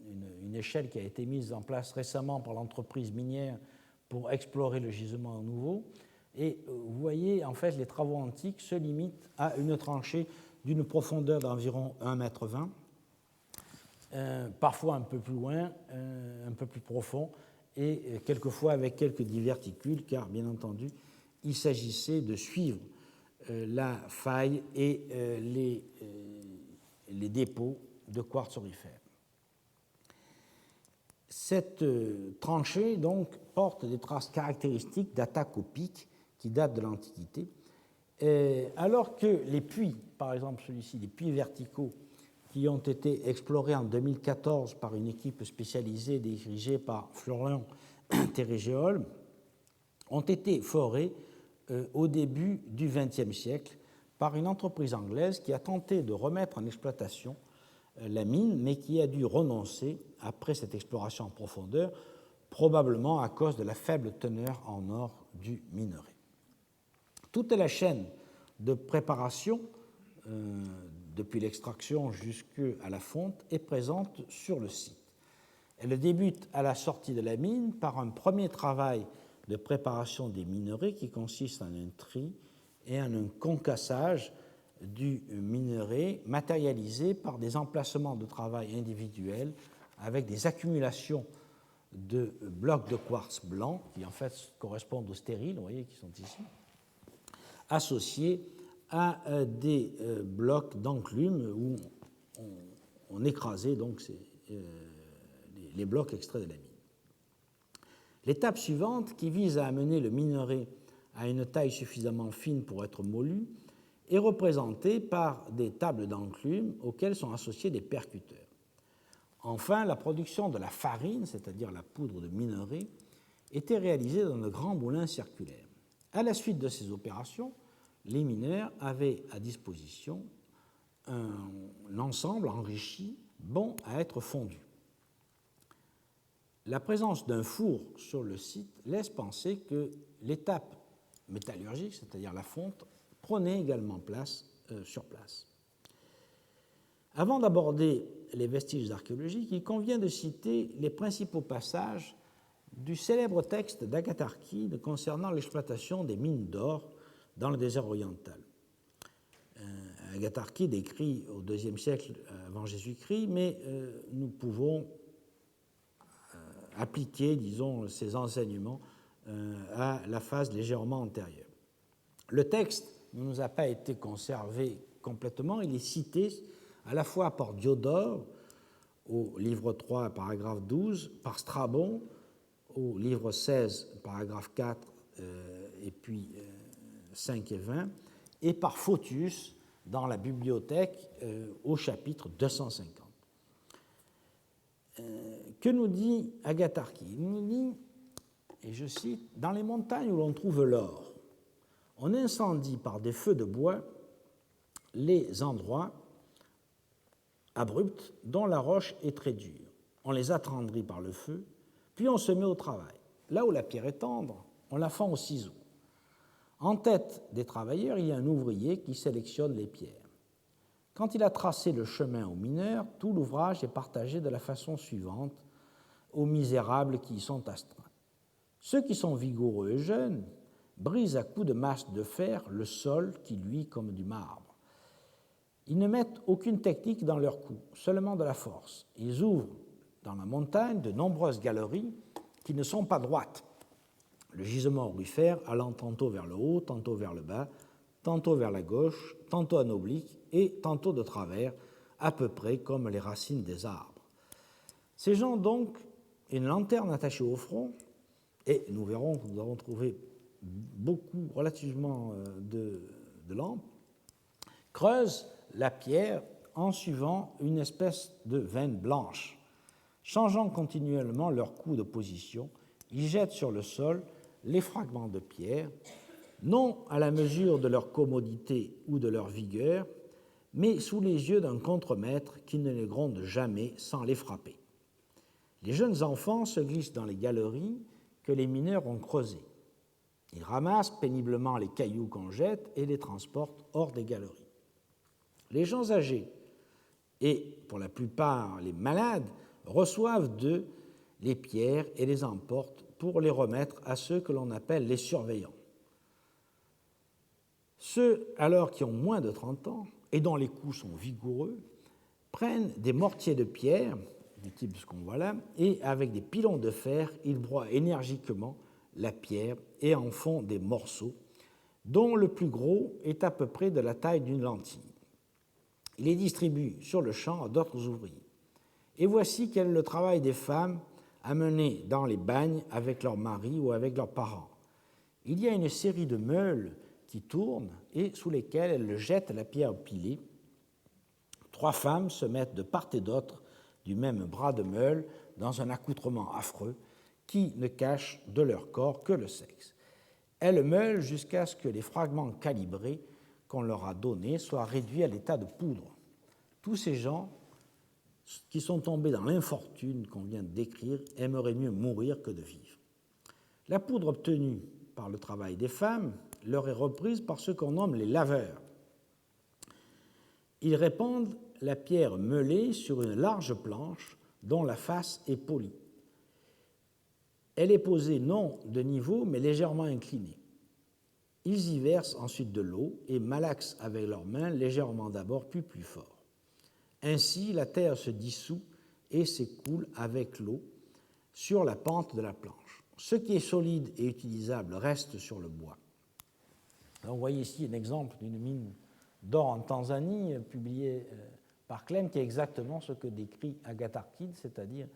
une échelle qui a été mise en place récemment par l'entreprise minière pour explorer le gisement nouveau. Et vous voyez, en fait, les travaux antiques se limitent à une tranchée d'une profondeur d'environ 1,20 m, parfois un peu plus loin, un peu plus profond, et quelquefois avec quelques diverticules, car, bien entendu, il s'agissait de suivre la faille et les dépôts de quartz aurifère. Cette tranchée, donc, porte des traces caractéristiques d'attaque au pic qui datent de l'Antiquité, alors que les puits, par exemple celui-ci, les puits verticaux qui ont été explorés en 2014 par une équipe spécialisée dirigée par Florian Terrégéol, ont été forés au début du XXe siècle par une entreprise anglaise qui a tenté de remettre en exploitation la mine, mais qui a dû renoncer après cette exploration en profondeur, probablement à cause de la faible teneur en or du minerai. Toute la chaîne de préparation, depuis l'extraction jusqu'à la fonte, est présente sur le site. Elle débute à la sortie de la mine par un premier travail de préparation des minerais qui consiste en un tri et en un concassage du minerai matérialisé par des emplacements de travail individuels avec des accumulations de blocs de quartz blanc qui en fait correspondent aux stériles, vous voyez, qui sont ici, associés à des blocs d'enclume où on écrasait donc les blocs extraits de la mine. L'étape suivante, qui vise à amener le minerai à une taille suffisamment fine pour être moulu, est représentée par des tables d'enclume auxquelles sont associés des percuteurs. Enfin, la production de la farine, c'est-à-dire la poudre de minerai, était réalisée dans de grands moulins circulaires. À la suite de ces opérations, les mineurs avaient à disposition un ensemble enrichi bon à être fondu. La présence d'un four sur le site laisse penser que l'étape métallurgique, c'est-à-dire la fonte, prenait également place sur place. Avant d'aborder les vestiges archéologiques, il convient de citer les principaux passages du célèbre texte d'Agatharchide concernant l'exploitation des mines d'or dans le désert oriental. Agatharchide écrit au IIe siècle avant Jésus-Christ, mais nous pouvons appliquer, disons, ces enseignements à la phase légèrement antérieure. Le texte ne nous a pas été conservé complètement, il est cité à la fois par Diodore au livre 3, paragraphe 12, par Strabon au livre 16, paragraphe 4, et puis 5 et 20, et par Photius dans la bibliothèque au chapitre 250. Que nous dit Agatharchide? Il nous dit, et je cite, « Dans les montagnes où l'on trouve l'or, on incendie par des feux de bois les endroits abrupts dont la roche est très dure. On les attendrit par le feu, puis on se met au travail. Là où la pierre est tendre, on la fend au ciseau. En tête des travailleurs, il y a un ouvrier qui sélectionne les pierres. Quand il a tracé le chemin aux mineurs, tout l'ouvrage est partagé de la façon suivante aux misérables qui y sont astreints. Ceux qui sont vigoureux et jeunes brisent à coups de masse de fer le sol qui luit comme du marbre. Ils ne mettent aucune technique dans leurs coups, seulement de la force. Ils ouvrent dans la montagne de nombreuses galeries qui ne sont pas droites, le gisement aurifère allant tantôt vers le haut, tantôt vers le bas, tantôt vers la gauche, tantôt en oblique et tantôt de travers, à peu près comme les racines des arbres. Ces gens donc, une lanterne attachée au front, et nous verrons que nous avons trouvé beaucoup, relativement de lampes, creusent la pierre en suivant une espèce de veine blanche. Changeant continuellement leur coup de position, ils jettent sur le sol les fragments de pierre, non à la mesure de leur commodité ou de leur vigueur, mais sous les yeux d'un contremaître qui ne les gronde jamais sans les frapper. Les jeunes enfants se glissent dans les galeries que les mineurs ont creusées. Ils ramassent péniblement les cailloux qu'on jette et les transportent hors des galeries. Les gens âgés et, pour la plupart, les malades reçoivent d'eux les pierres et les emportent pour les remettre à ceux que l'on appelle les surveillants. Ceux, alors, qui ont moins de 30 ans et dont les coups sont vigoureux, prennent des mortiers de pierre, du type ce qu'on voit là, et avec des pilons de fer, ils broient énergiquement la pierre et en font des morceaux, dont le plus gros est à peu près de la taille d'une lentille. Ils les distribuent sur le champ à d'autres ouvriers. Et voici quel est le travail des femmes amenées dans les bagnes avec leurs maris ou avec leurs parents. Il y a une série de meules qui tournent et sous lesquelles elles jettent la pierre pilée. 3 femmes se mettent de part et d'autre du même bras de meule dans un accoutrement affreux qui ne cache de leur corps que le sexe. Elles meulent jusqu'à ce que les fragments calibrés qu'on leur a donnés soient réduits à l'état de poudre. Tous ces gens qui sont tombés dans l'infortune qu'on vient de décrire aimeraient mieux mourir que de vivre. La poudre obtenue par le travail des femmes leur est reprise par ce qu'on nomme les laveurs. Ils répandent la pierre meulée sur une large planche dont la face est polie. Elle est posée non de niveau, mais légèrement inclinée. Ils y versent ensuite de l'eau et malaxent avec leurs mains légèrement d'abord, puis plus fort. Ainsi, la terre se dissout et s'écoule avec l'eau sur la pente de la planche. Ce qui est solide et utilisable reste sur le bois. Alors, vous voyez ici un exemple d'une mine d'or en Tanzanie, publiée par Klemm, qui est exactement ce que décrit Agatharchide, c'est-à-dire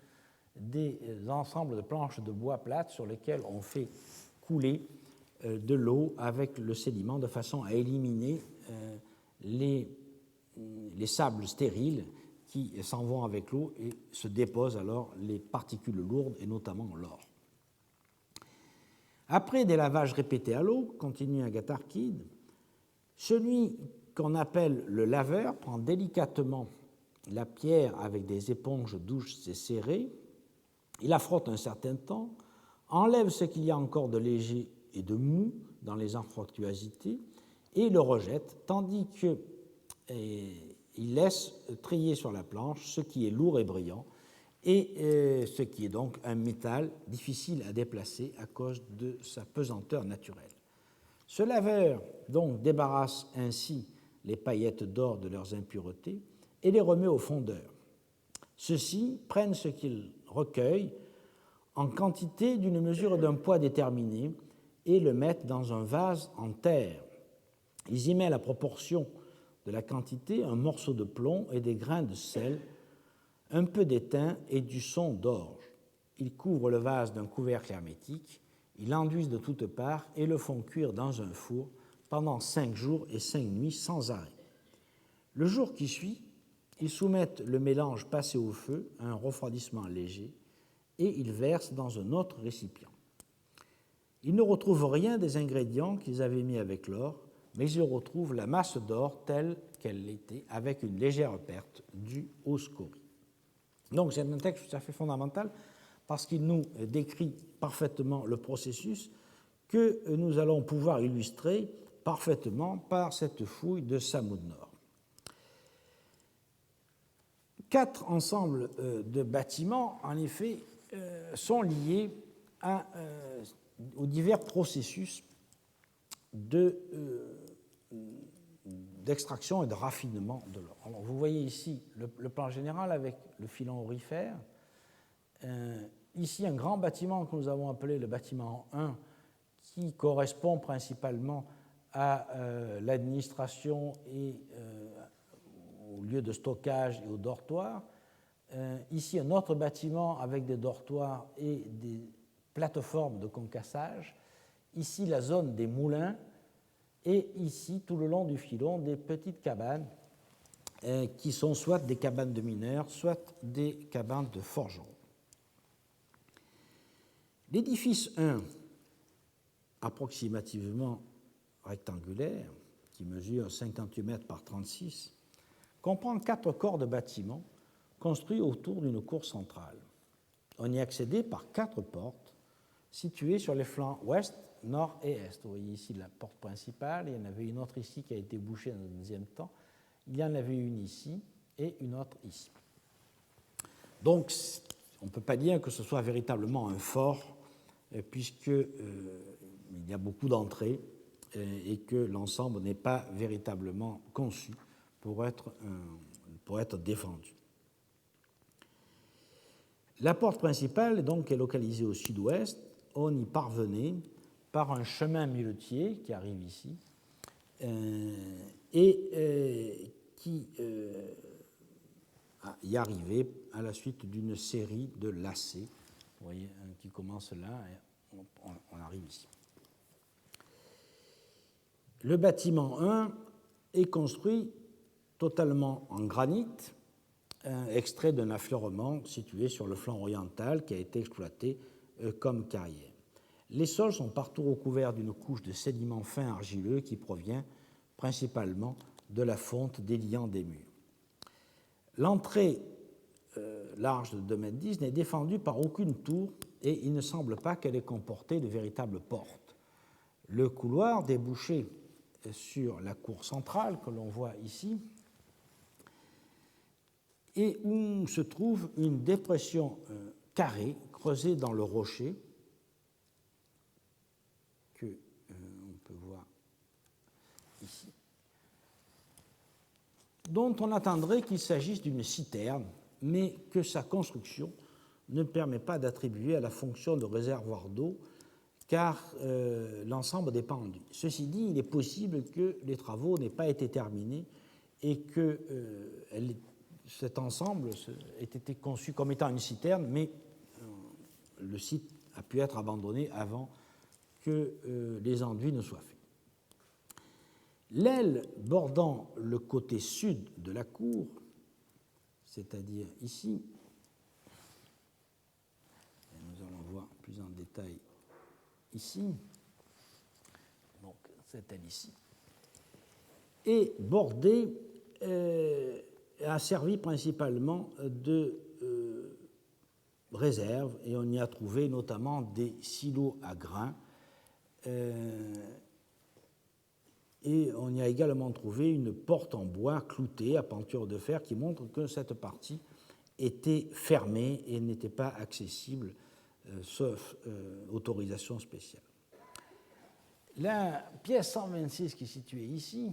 des ensembles de planches de bois plates sur lesquelles on fait couler de l'eau avec le sédiment de façon à éliminer les sables stériles qui s'en vont avec l'eau et se déposent alors les particules lourdes et notamment l'or. Après des lavages répétés à l'eau, continue Agatharchide, celui qu'on appelle le laveur prend délicatement la pierre avec des éponges douces et serrées, il la frotte un certain temps, enlève ce qu'il y a encore de léger et de mou dans les infructuosités et le rejette, tandis qu'il laisse trier sur la planche ce qui est lourd et brillant et ce qui est donc un métal difficile à déplacer à cause de sa pesanteur naturelle. Ce laveur donc débarrasse ainsi les paillettes d'or de leurs impuretés et les remet au fondeur. Ceux-ci prennent ce qu'ils recueillent en quantité d'une mesure et d'un poids déterminé et le mettent dans un vase en terre. Ils y mettent à la proportion de la quantité un morceau de plomb et des grains de sel, un peu d'étain et du son d'orge. Ils couvrent le vase d'un couvercle hermétique, ils l'enduisent de toutes parts et le font cuire dans un four pendant 5 jours et 5 nuits sans arrêt. Le jour qui suit, Ils soumettent le mélange passé au feu à un refroidissement léger et ils versent dans un autre récipient. Ils ne retrouvent rien des ingrédients qu'ils avaient mis avec l'or, mais ils retrouvent la masse d'or telle qu'elle était, avec une légère perte due aux scories. Donc c'est un texte tout à fait fondamental parce qu'il nous décrit parfaitement le processus que nous allons pouvoir illustrer parfaitement par cette fouille de Samoud-Nord. 4 ensembles de bâtiments, en effet, sont liés aux divers processus d'extraction et de raffinement de l'or. Alors, vous voyez ici le plan général avec le filon aurifère. Ici, un grand bâtiment que nous avons appelé le bâtiment 1, qui correspond principalement à l'administration et au lieu de stockage et aux dortoirs. Ici, un autre bâtiment avec des dortoirs et des plateformes de concassage. Ici, la zone des moulins. Et ici, tout le long du filon, des petites cabanes qui sont soit des cabanes de mineurs, soit des cabanes de forgerons. L'édifice 1, approximativement rectangulaire, qui mesure 58 mètres par 36, comprend 4 corps de bâtiments construits autour d'une cour centrale. On y accédait par 4 portes situées sur les flancs ouest, nord et est. Vous voyez ici la porte principale, il y en avait une autre ici qui a été bouchée dans un deuxième temps, il y en avait une ici et une autre ici. Donc, on ne peut pas dire que ce soit véritablement un fort, puisqu'il y a beaucoup d'entrées et que l'ensemble n'est pas véritablement conçu pour être défendu. La porte principale donc, est localisée au sud-ouest. On y parvenait par un chemin muletier qui arrive ici et qui y arrivait à la suite d'une série de lacets, vous voyez, qui commence là et on arrive ici. Le bâtiment 1 est construit totalement en granit, extrait d'un affleurement situé sur le flanc oriental qui a été exploité comme carrière. Les sols sont partout recouverts d'une couche de sédiments fins argileux qui provient principalement de la fonte déliant des murs. L'entrée large de 2,10 m n'est défendue par aucune tour et il ne semble pas qu'elle ait comporté de véritables portes. Le couloir débouchait sur la cour centrale que l'on voit ici et où se trouve une dépression carrée creusée dans le rocher que on peut voir ici, dont on attendrait qu'il s'agisse d'une citerne, mais que sa construction ne permet pas d'attribuer à la fonction de réservoir d'eau, car l'ensemble dépend de lui. Ceci dit, il est possible que les travaux n'aient pas été terminés et que cet ensemble ait été conçu comme étant une citerne, mais le site a pu être abandonné avant que les enduits ne soient faits. L'aile bordant le côté sud de la cour, c'est-à-dire ici, et nous allons voir plus en détail ici, donc cette aile ici, est bordée, a servi principalement de réserve, et on y a trouvé notamment des silos à grains, et on y a également trouvé une porte en bois cloutée à penture de fer qui montre que cette partie était fermée et n'était pas accessible sauf autorisation spéciale. La pièce 126 qui est située ici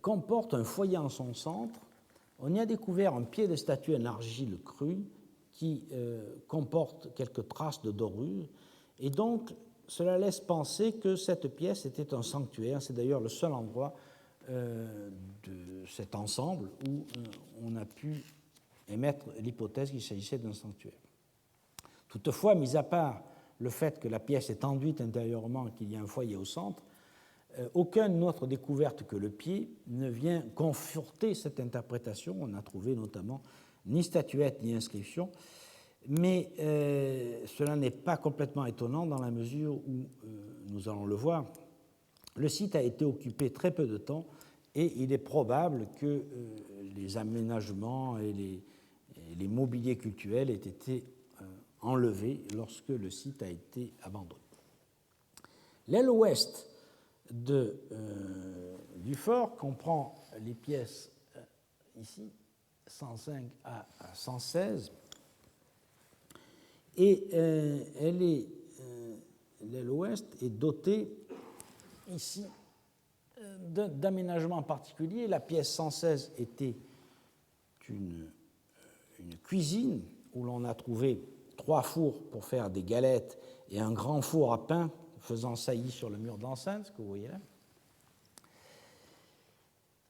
comporte un foyer en son centre. On y a découvert un pied de statue en argile crue qui comporte quelques traces de dorure et donc cela laisse penser que cette pièce était un sanctuaire. C'est d'ailleurs le seul endroit de cet ensemble où on a pu émettre l'hypothèse qu'il s'agissait d'un sanctuaire. Toutefois, mis à part le fait que la pièce est enduite intérieurement et qu'il y a un foyer au centre, Aucune autre découverte que le pied ne vient conforter cette interprétation. On n'a trouvé notamment ni statuette ni inscription, mais cela n'est pas complètement étonnant dans la mesure où, nous allons le voir, le site a été occupé très peu de temps et il est probable que les aménagements et les mobiliers cultuels aient été enlevés lorsque le site a été abandonné. L'aile ouest du fort comprend les pièces ici, 105 à 116, et l'aile ouest est dotée ici d'aménagements particuliers. La pièce 116 était une cuisine où l'on a trouvé 3 fours pour faire des galettes et un grand four à pain faisant saillie sur le mur d'enceinte, ce que vous voyez là.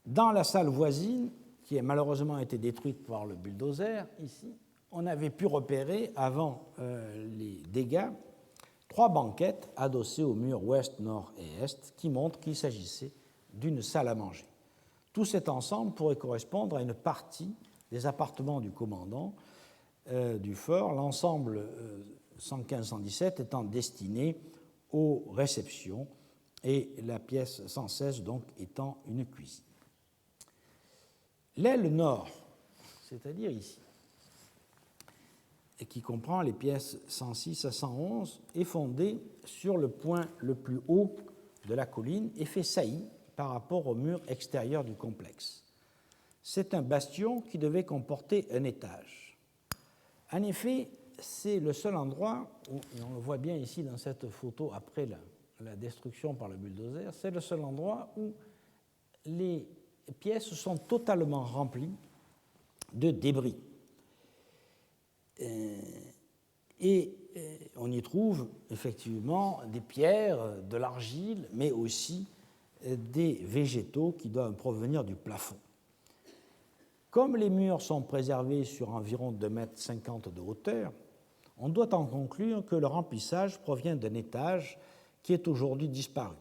Dans la salle voisine, qui a malheureusement été détruite par le bulldozer, ici, on avait pu repérer, avant les dégâts, 3 banquettes adossées aux murs ouest, nord et est, qui montrent qu'il s'agissait d'une salle à manger. Tout cet ensemble pourrait correspondre à une partie des appartements du commandant du fort, l'ensemble 115-117 étant destiné aux réceptions et la pièce 116 donc étant une cuisine. L'aile nord, c'est-à-dire ici, et qui comprend les pièces 106 à 111, est fondée sur le point le plus haut de la colline et fait saillie par rapport au mur extérieur du complexe. C'est un bastion qui devait comporter un étage. En effet, c'est le seul endroit où, et on le voit bien ici dans cette photo après la destruction par le bulldozer, c'est le seul endroit où les pièces sont totalement remplies de débris. Et on y trouve effectivement des pierres, de l'argile, mais aussi des végétaux qui doivent provenir du plafond. Comme les murs sont préservés sur environ 2,50 m de hauteur, on doit en conclure que le remplissage provient d'un étage qui est aujourd'hui disparu.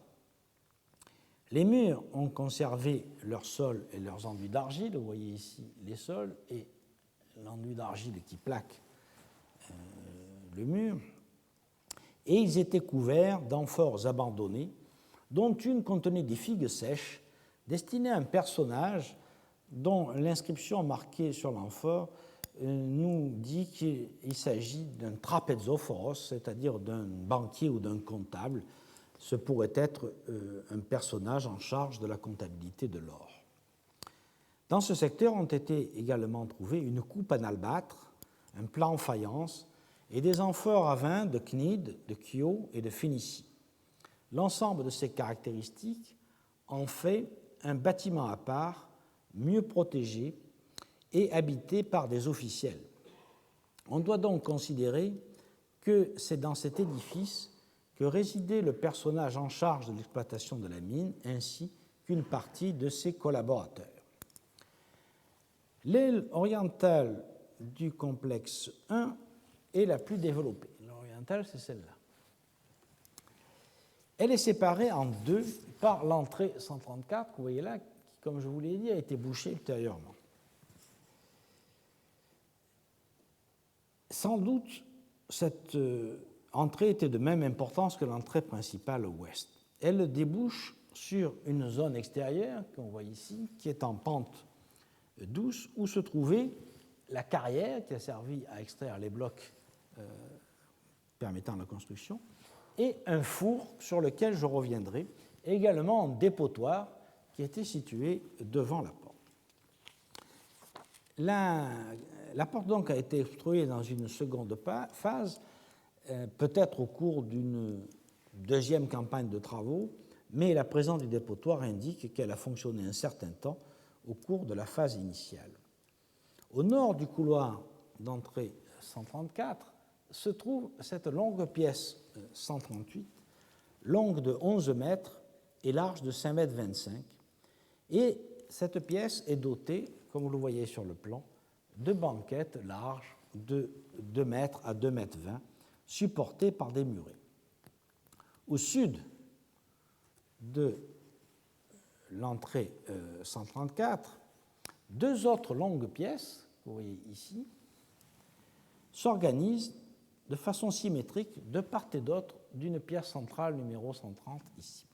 Les murs ont conservé leur sol et leurs enduits d'argile. Vous voyez ici les sols et l'enduit d'argile qui plaque le mur. Et ils étaient couverts d'amphores abandonnées, dont une contenait des figues sèches destinées à un personnage dont l'inscription marquée sur l'amphore nous dit qu'il s'agit d'un trapezophoros, c'est-à-dire d'un banquier ou d'un comptable. Ce pourrait être un personnage en charge de la comptabilité de l'or. Dans ce secteur ont été également trouvés une coupe en albâtre, un plat en faïence et des amphores à vin de Cnide, de Chio et de Phénicie. L'ensemble de ces caractéristiques en fait un bâtiment à part, mieux protégé et habité par des officiels. On doit donc considérer que c'est dans cet édifice que résidait le personnage en charge de l'exploitation de la mine, ainsi qu'une partie de ses collaborateurs. L'aile orientale du complexe 1 est la plus développée. L'orientale, c'est celle-là. Elle est séparée en deux par l'entrée 134, que vous voyez là, qui, comme je vous l'ai dit, a été bouchée ultérieurement. Sans doute, cette entrée était de même importance que l'entrée principale au ouest. Elle débouche sur une zone extérieure, qu'on voit ici, qui est en pente douce, où se trouvait la carrière qui a servi à extraire les blocs permettant la construction, et un four sur lequel je reviendrai, également en dépotoir qui était situé devant la porte. La porte donc a été obstruée dans une seconde phase, peut-être au cours d'une deuxième campagne de travaux, mais la présence du dépotoir indique qu'elle a fonctionné un certain temps au cours de la phase initiale. Au nord du couloir d'entrée 134 se trouve cette longue pièce 138, longue de 11 mètres et large de 5,25 m. Et cette pièce est dotée, comme vous le voyez sur le plan, de banquettes larges de 2 mètres à 2,20 m, supportées par des murets. Au sud de l'entrée 134, deux autres longues pièces, vous voyez ici, s'organisent de façon symétrique de part et d'autre d'une pièce centrale numéro 130 ici.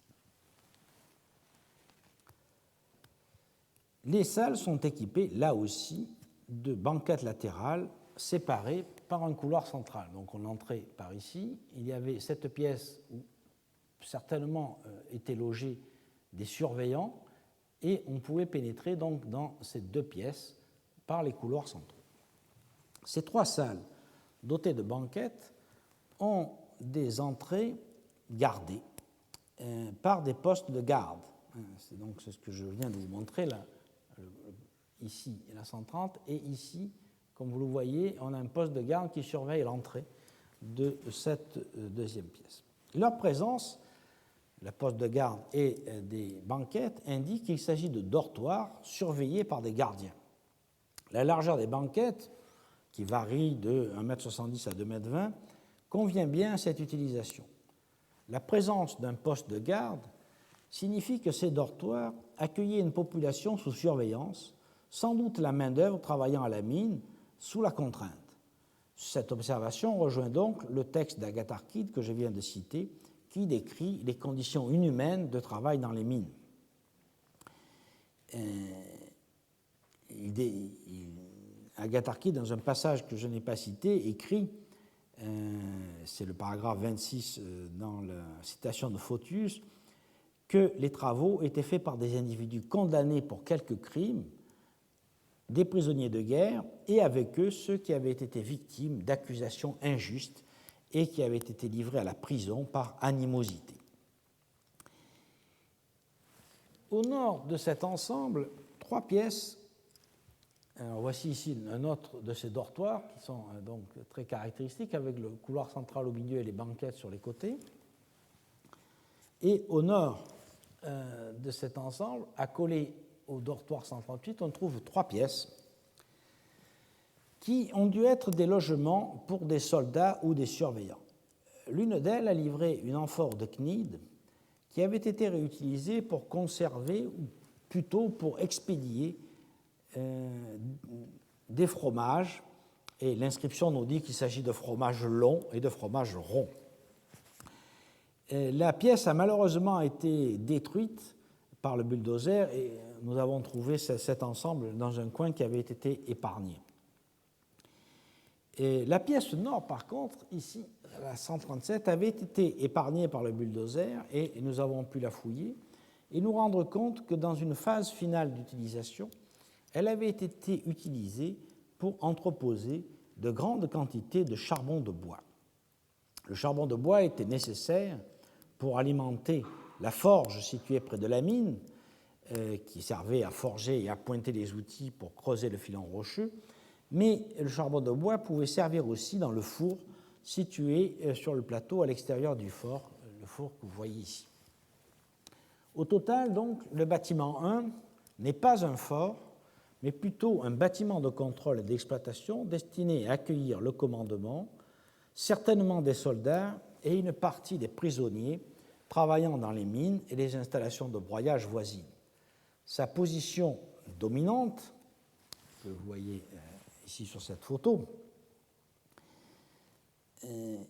Les salles sont équipées là aussi de banquettes latérales séparées par un couloir central. Donc on entrait par ici, il y avait cette pièce où certainement étaient logés des surveillants et on pouvait pénétrer donc dans ces deux pièces par les couloirs centraux. Ces trois salles dotées de banquettes ont des entrées gardées par des postes de garde. C'est donc ce que je viens de vous montrer là. Ici, la 130, et ici, comme vous le voyez, on a un poste de garde qui surveille l'entrée de cette deuxième pièce. Leur présence, la poste de garde et des banquettes, indique qu'il s'agit de dortoirs surveillés par des gardiens. La largeur des banquettes, qui varie de 1,70 m à 2,20 m, convient bien à cette utilisation. La présence d'un poste de garde signifie que ces dortoirs accueillaient une population sous surveillance, sans doute la main-d'œuvre travaillant à la mine sous la contrainte. Cette observation rejoint donc le texte d'Agatharchide que je viens de citer, qui décrit les conditions inhumaines de travail dans les mines. Agatharchide, dans un passage que je n'ai pas cité, écrit, c'est le paragraphe 26 dans la citation de Photius, que les travaux étaient faits par des individus condamnés pour quelques crimes, des prisonniers de guerre, et avec eux ceux qui avaient été victimes d'accusations injustes et qui avaient été livrés à la prison par animosité. Au nord de cet ensemble, trois pièces. Alors voici ici un autre de ces dortoirs qui sont donc très caractéristiques, avec le couloir central au milieu et les banquettes sur les côtés. Et au nord de cet ensemble, accolé au dortoir 138, on trouve trois pièces qui ont dû être des logements pour des soldats ou des surveillants. L'une d'elles a livré une amphore de Cnide qui avait été réutilisée pour conserver, ou plutôt pour expédier, des fromages, et l'inscription nous dit qu'il s'agit de fromages longs et de fromages ronds. La pièce a malheureusement été détruite par le bulldozer et nous avons trouvé cet ensemble dans un coin qui avait été épargné. Et la pièce nord, par contre, ici, la 137, avait été épargnée par le bulldozer et nous avons pu la fouiller et nous rendre compte que dans une phase finale d'utilisation, elle avait été utilisée pour entreposer de grandes quantités de charbon de bois. Le charbon de bois était nécessaire pour alimenter la forge située près de la mine, qui servait à forger et à pointer les outils pour creuser le filon rocheux, mais le charbon de bois pouvait servir aussi dans le four situé sur le plateau à l'extérieur du fort, le four que vous voyez ici. Au total, donc, le bâtiment 1 n'est pas un fort, mais plutôt un bâtiment de contrôle et d'exploitation destiné à accueillir le commandement, certainement des soldats et une partie des prisonniers travaillant dans les mines et les installations de broyage voisines. Sa position dominante, que vous voyez ici sur cette photo,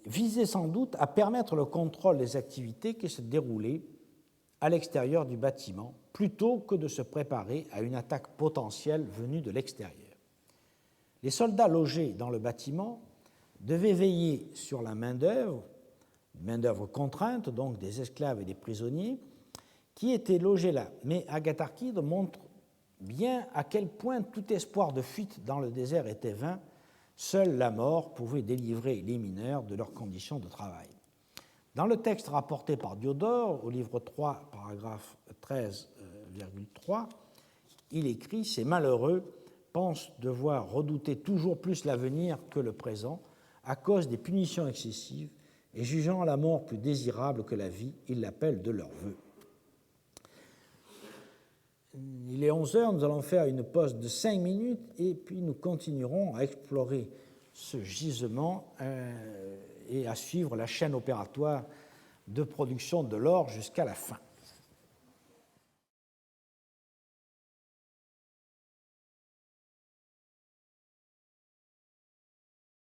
visait sans doute à permettre le contrôle des activités qui se déroulaient à l'extérieur du bâtiment, plutôt que de se préparer à une attaque potentielle venue de l'extérieur. Les soldats logés dans le bâtiment devaient veiller sur la main-d'œuvre contrainte, donc des esclaves et des prisonniers, qui étaient logés là. Mais Agatharchide montre bien à quel point tout espoir de fuite dans le désert était vain. Seule la mort pouvait délivrer les mineurs de leurs conditions de travail. Dans le texte rapporté par Diodore, au livre 3, paragraphe 13,3, il écrit « Ces malheureux pensent devoir redouter toujours plus l'avenir que le présent à cause des punitions excessives, et jugeant la mort plus désirable que la vie, ils l'appellent de leur vœu. » Il est 11 heures, nous allons faire une pause de 5 minutes et puis nous continuerons à explorer ce gisement et à suivre la chaîne opératoire de production de l'or jusqu'à la fin.